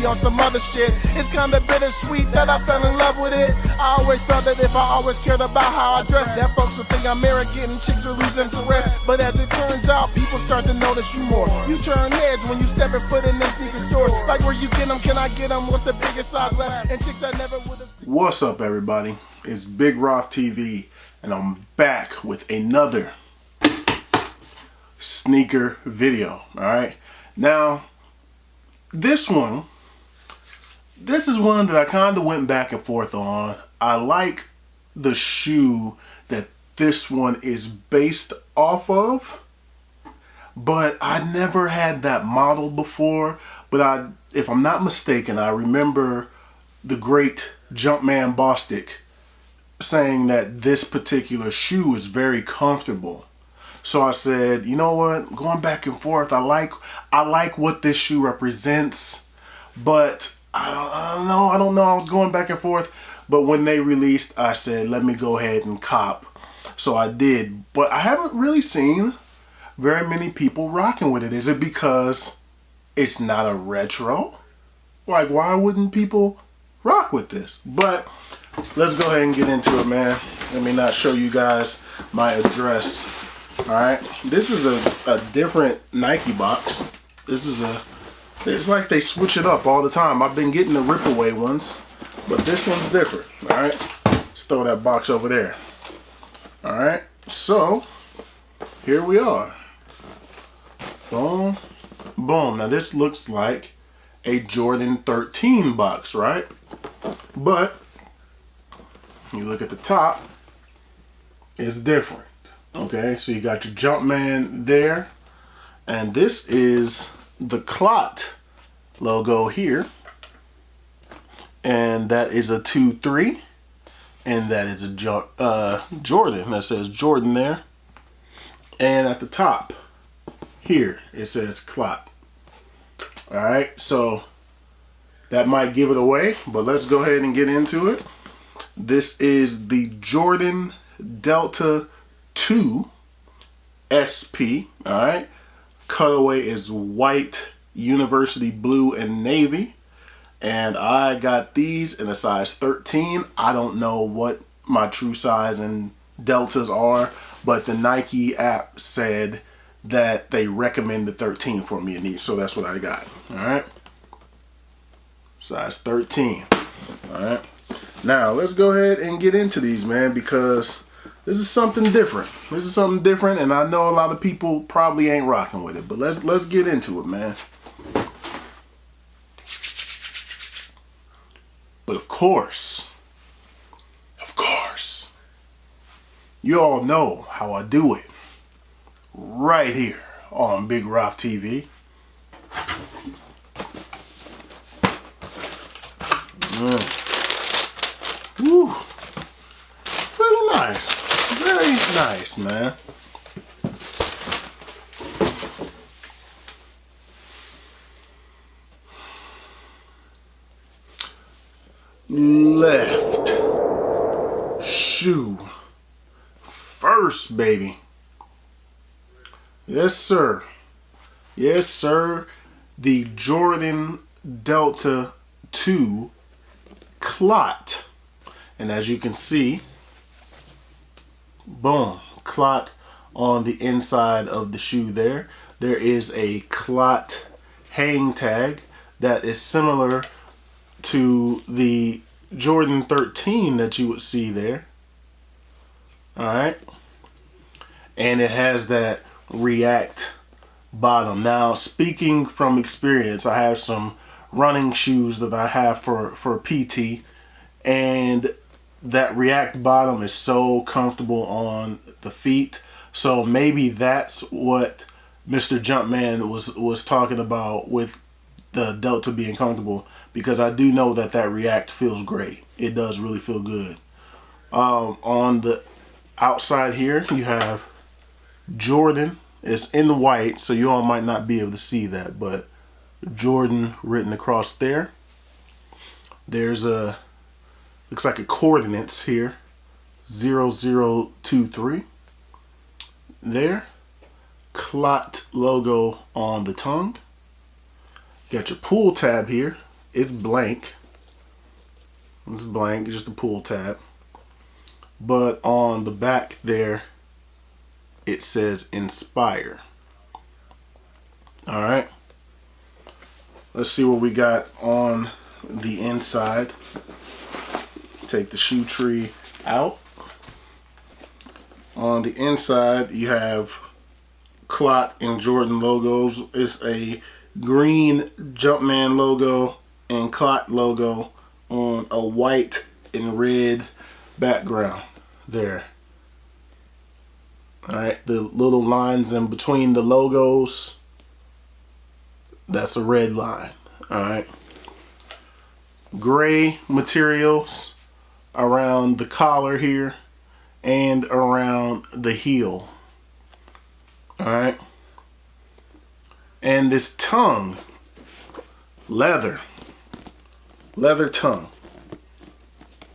be on some other shit. It's kinda bittersweet that I fell in love with it. I always felt that if I always cared about how I dress, that folks would think I'm arrogant and chicks would lose interest. But as it turns out, people start to notice you more. You turn heads when you step your foot in them sneaker stores. Like, where you get them, can I get them? What's the biggest size left? And chicks I never would have seen. What's up, everybody? It's Big Roth TV, and I'm back with another sneaker video. Alright, now this is one that I kind of went back and forth on. I like the shoe that this one is based off of, but I never had that model before. But if I'm not mistaken, I remember the great Jumpman Bostic saying that this particular shoe is very comfortable. So I said, you know what, going back and forth, I like what this shoe represents, but I don't know, I was going back and forth. But when they released, I said, let me go ahead and cop. So I did, but I haven't really seen very many people rocking with it. Is it because it's not a retro? Like, why wouldn't people rock with this? But let's go ahead and get into it, man. Let me not show you guys my address. Alright, this is a different Nike box. It's like they switch it up all the time. I've been getting the rip away ones, but this one's different. Alright, let's throw that box over there. Alright, so here we are. Boom, boom. Now this looks like a Jordan 13 box, right? But you look at the top, it's different. Okay, so you got your Jumpman there, and this is the Clot logo here, and that is a 2-3, and that is a Jordan. That says Jordan there, and at the top here it says Clot. All right, so that might give it away, but let's go ahead and get into it. This is the Jordan Delta 2 SP. All right, colorway is white, university blue, and navy, and I got these in a size 13. I don't know what my true size and deltas are, but the Nike app said that they recommend the 13 for me in these, so that's what I got. All right, size 13. All right, now let's go ahead and get into these, man, because this is something different. This is something different, and I know a lot of people probably ain't rocking with it, but let's get into it, man. But of course, you all know how I do it. Right here on Big Roth TV. Woo. Really nice. Very nice, man. Left shoe first, baby. Yes, sir. Yes, sir. The Jordan Delta 2 Clot. And as you can see, boom, Clot on the inside of the shoe there. There is a Clot hang tag that is similar to the Jordan 13 that you would see there. Alright. And it has that React bottom. Now, speaking from experience, I have some running shoes that I have for PT, and that React bottom is so comfortable on the feet. So maybe that's what Mr. Jumpman was talking about with the Delta being comfortable, because I do know that React feels great. It does really feel good. On the outside here, you have Jordan. It's in white, so you all might not be able to see that, but Jordan written across there. There's a, looks like a coordinates here, 0023. There. Clot logo on the tongue. You got your pull tab here It's blank. It's blank, just a pull tab. But on the back there, it says Inspire. Alright. Let's see what we got on the inside. Take the shoe tree out. On the inside, you have Clot and Jordan logos. It's a green Jumpman logo and Clot logo on a white and red background there. Alright, the little lines in between the logos, that's a red line. Alright. Gray materials around the collar here and around the heel. Alright. And this tongue, leather tongue,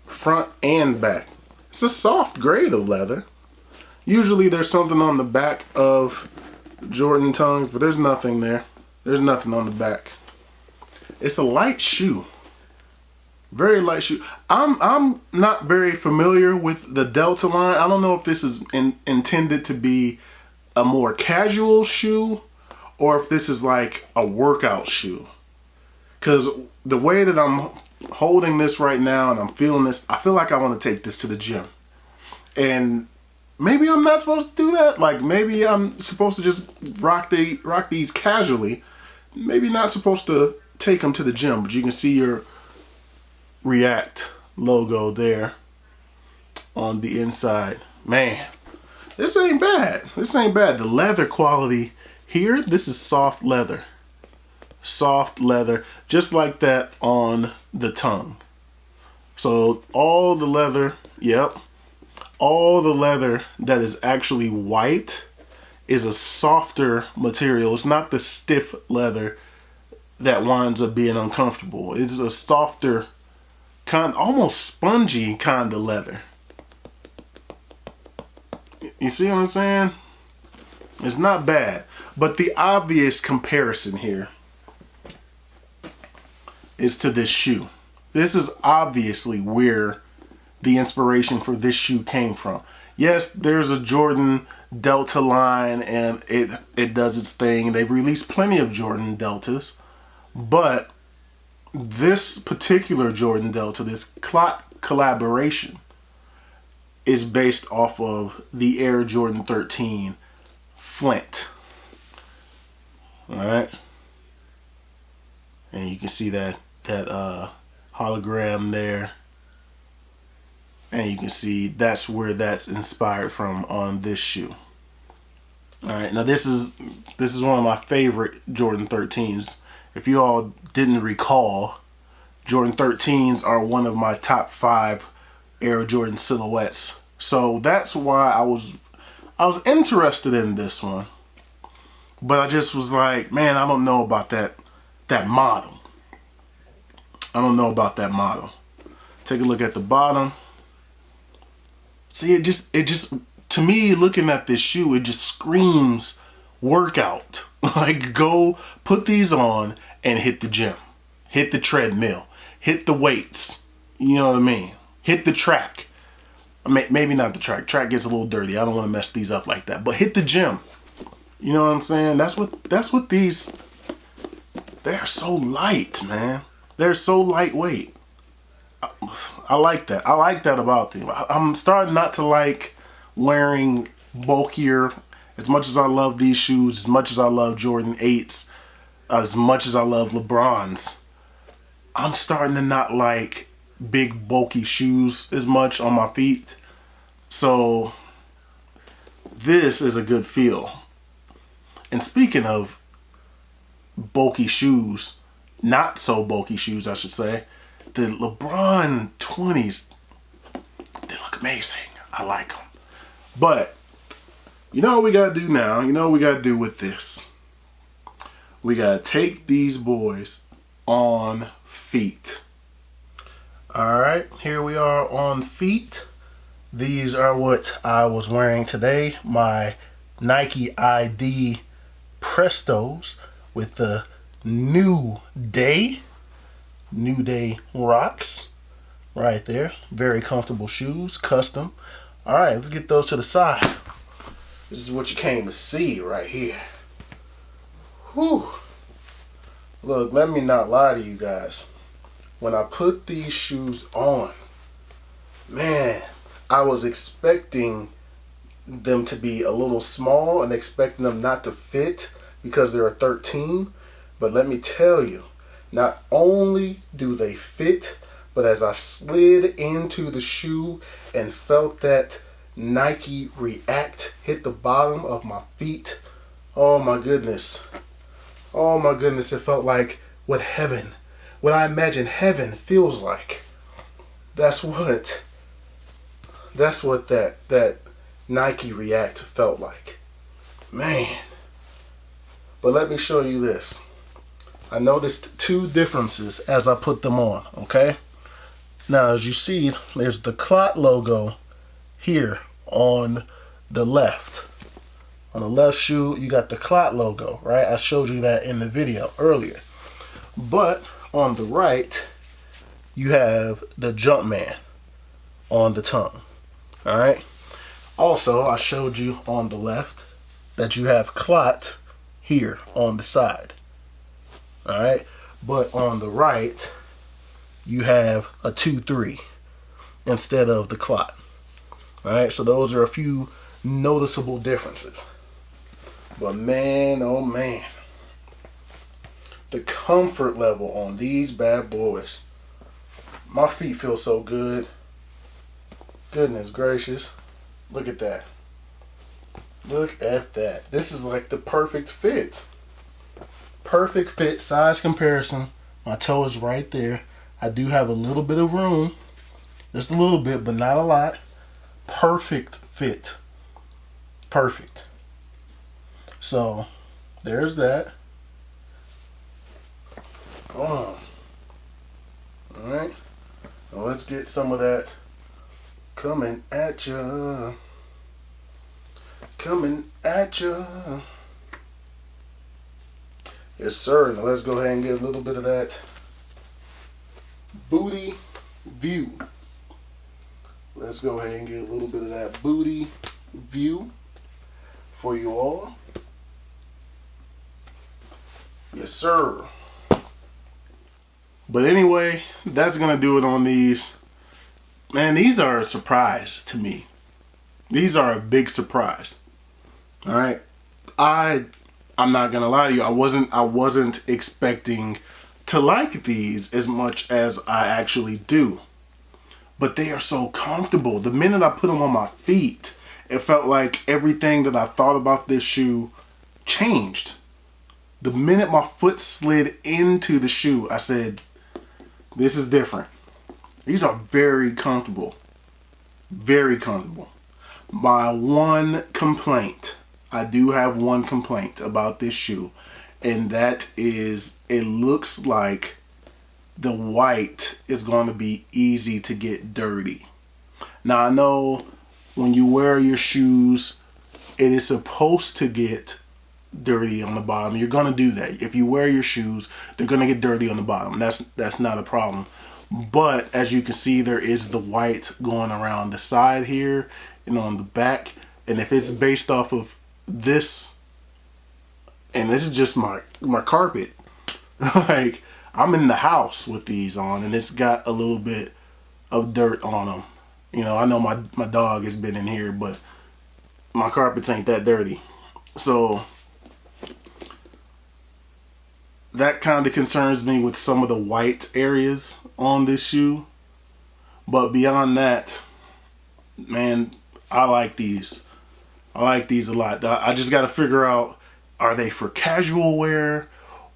front and back. It's a soft grade of leather. Usually there's something on the back of Jordan tongues, but there's nothing there. There's nothing on the back. It's a light shoe. Very light shoe. I'm not very familiar with the Delta line. I don't know if this is intended to be a more casual shoe or if this is like a workout shoe. Because the way that I'm holding this right now and I'm feeling this, I feel like I want to take this to the gym. And maybe I'm not supposed to do that. Like maybe I'm supposed to just rock these casually. Maybe not supposed to take them to the gym, but you can see your React logo there on the inside. Man, this ain't bad. This ain't bad. The leather quality here, this is soft leather. Soft leather, just like that on the tongue. So all the leather, yep, all the leather that is actually white is a softer material. It's not the stiff leather that winds up being uncomfortable. It's a softer kind, almost spongy kind of leather. You see what I'm saying? It's not bad. But the obvious comparison here is to this shoe. This is obviously where the inspiration for this shoe came from. Yes, there's a Jordan Delta line and it does its thing. They've released plenty of Jordan Deltas, but this particular Jordan Delta, this Clot collaboration, is based off of the Air Jordan 13 Flint. Alright. And you can see that hologram there. And you can see that's where that's inspired from on this shoe. Alright, now this is one of my favorite Jordan 13s. If you all didn't recall, Jordan 13s are one of my top 5 Air Jordan silhouettes. So that's why I was interested in this one. But I just was like, man, I don't know about that model. I don't know about that model. Take a look at the bottom. See, it just to me, looking at this shoe, it just screams workout. Like, go put these on and hit the gym, hit the treadmill, hit the weights. You know what I mean? Hit the track. Maybe not the track. Track gets a little dirty. I don't want to mess these up like that. But hit the gym. You know what I'm saying? That's what these. They're so light, man. They're so lightweight. I like that. I like that about them. I'm starting not to like wearing bulkier. As much as I love these shoes, as much as I love Jordan 8s, as much as I love LeBrons, I'm starting to not like big bulky shoes as much on my feet. So this is a good feel. And speaking of bulky shoes, not so bulky shoes, I should say, the LeBron 20s, they look amazing. I like them. But you know what we gotta do now? You know what we gotta do with this? We gotta take these boys on feet. Alright, here we are on feet. These are what I was wearing today. My Nike ID Prestos with the new day New Day rocks right there. Very comfortable shoes, custom. All right, let's get those to the side. This is what you came to see right here. Whew. Look, let me not lie to you guys. When I put these shoes on, man, I was expecting them to be a little small and expecting them not to fit because they're a 13. But let me tell you, not only do they fit, but as I slid into the shoe and felt that Nike React hit the bottom of my feet, oh my goodness. Oh my goodness, it felt like what I imagine heaven feels like. That's what that Nike React felt like. Man. But let me show you this. I noticed two differences as I put them on, okay? Now, as you see, there's the Clot logo here on the left. On the left shoe, you got the Clot logo, right? I showed you that in the video earlier. But on the right, you have the Jumpman on the tongue, all right? Also, I showed you on the left that you have Clot here on the side. All right, but on the right, you have a 2-3 instead of the Clot. All right, so those are a few noticeable differences. But man, oh man, the comfort level on these bad boys. My feet feel so good. Goodness gracious, look at that. Look at that. This is like the perfect fit. Perfect fit, size comparison. My toe is right there. I do have a little bit of room. Just a little bit, but not a lot. Perfect fit. Perfect. So, there's that. Boom. Alright. Now let's get some of that coming at ya. Coming at ya. Yes, sir. Now let's go ahead and get a little bit of that booty view. Let's go ahead and get a little bit of that booty view for you all. Yes, sir. But anyway, that's going to do it on these. Man, these are a surprise to me. These are a big surprise. All right. I'm not gonna lie to you. I wasn't expecting to like these as much as I actually do. But they are so comfortable. The minute I put them on my feet, it felt like everything that I thought about this shoe changed. The minute my foot slid into the shoe, I said, this is different. These are very comfortable. Very comfortable. My one complaint, I do have one complaint about this shoe, and that is it looks like the white is going to be easy to get dirty. Now, I know when you wear your shoes, it is supposed to get dirty on the bottom. You're going to do that. If you wear your shoes, they're going to get dirty on the bottom. That's not a problem. But as you can see, there is the white going around the side here and on the back. And if it's based off of this, and this is just my carpet, like I'm in the house with these on and it's got a little bit of dirt on them. You know, I know my dog has been in here, but my carpets ain't that dirty. So that kind of concerns me with some of the white areas on this shoe. But beyond that, man, I like these. I like these a lot. I just got to figure out, are they for casual wear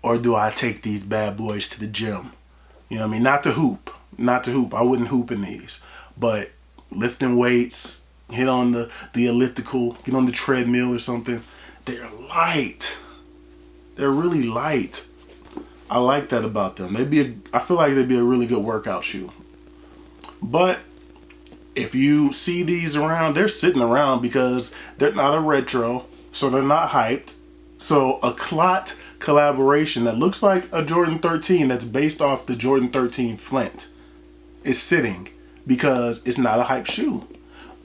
or do I take these bad boys to the gym? You know what I mean? Not to hoop. Not to hoop. I wouldn't hoop in these. But lifting weights, hit on the elliptical, get on the treadmill or something. They're light. They're really light. I like that about them. I feel like they'd be a really good workout shoe. But if you see these around, they're sitting around because they're not a retro, so they're not hyped. So a Clot collaboration that looks like a Jordan 13 that's based off the Jordan 13 Flint is sitting because it's not a hype shoe.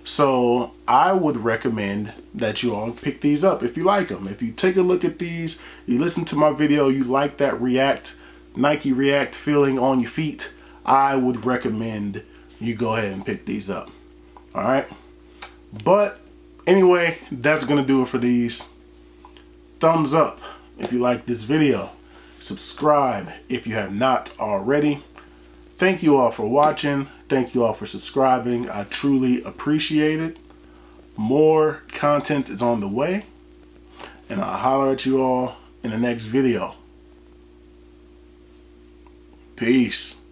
So I would recommend that you all pick these up if you like them. If you take a look at these, you listen to my video, you like that Nike React feeling on your feet, I would recommend you go ahead and pick these up. All right. But anyway, that's going to do it for these. Thumbs up if you like this video. Subscribe if you have not already. Thank you all for watching. Thank you all for subscribing. I truly appreciate it. More content is on the way. And I'll holler at you all in the next video. Peace.